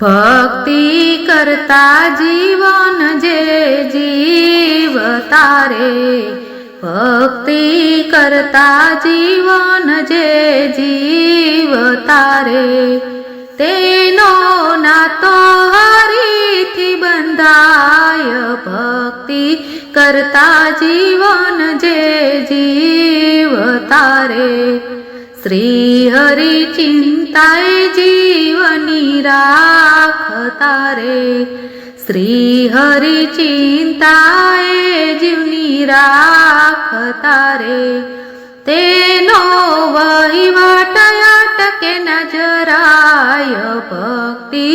ભક્તિ કરતા જીવન જે જીવતા રે, ભક્તિ કરતા જીવન જે જીવતા રે, તેનો નાતો હરિથી બંધાય. ભક્તિ કરતા જીવન જે જીવતા રે, શ્રી હરિ ચિંતાએ જીવની રાખતા રે, શ્રી હરિ ચિંતાએ જીવની રાખતા રે, તેનો વહીવટ અટકે ન જરાય. ભક્તિ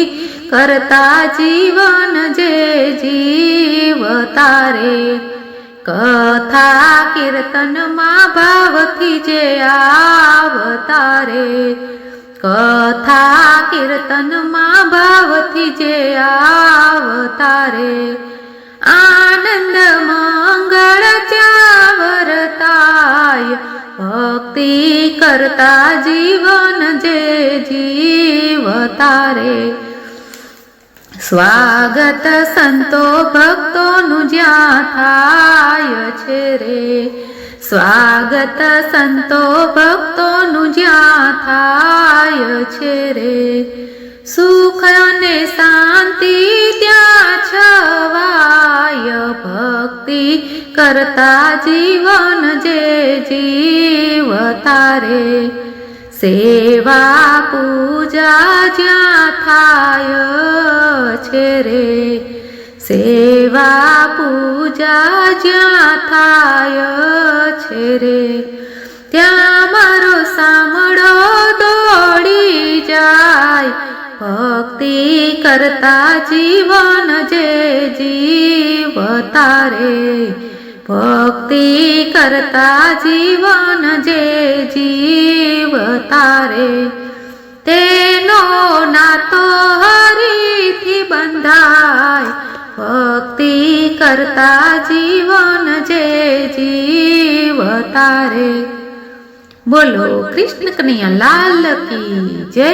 કરતા જીવન જે જીવતા રે, કથા કીર્તનમાં ભાવથી જે આવતા રે, કથા કીર્તનમાં ભાવથી જે આવતા રે, આનંદ મંગળ ત્યાં વર્તાય. ભક્તિ કરતા જીવન જે જીવતા રે, સ્વાગત સંતો ભક્તોનું જ્યાં થાય છે રે, સ્વાગત સંતો ભક્તોનું જ્યાં થાય છે રે, સુખ અને શાંતિ ત્યાં છવાય. ભક્તિ કરતા જીવન જે જીવતા રે, સેવા પૂજા જ્યાં થાય છે રે, સેવા પૂજા જ્યાં થાય છે રે, ત્યાં મારો સામળો દોડી જાય. ભક્તિ કરતા જીવન જે જીવતા રે, ભક્તિ કરતા જીવન જે જીવતા રે, તેનો નાતો હરિથી બંધાય. ભક્તિ કરતા જીવન જે જીવતા રે. બોલો કૃષ્ણ કનૈયા લાલ કી જય.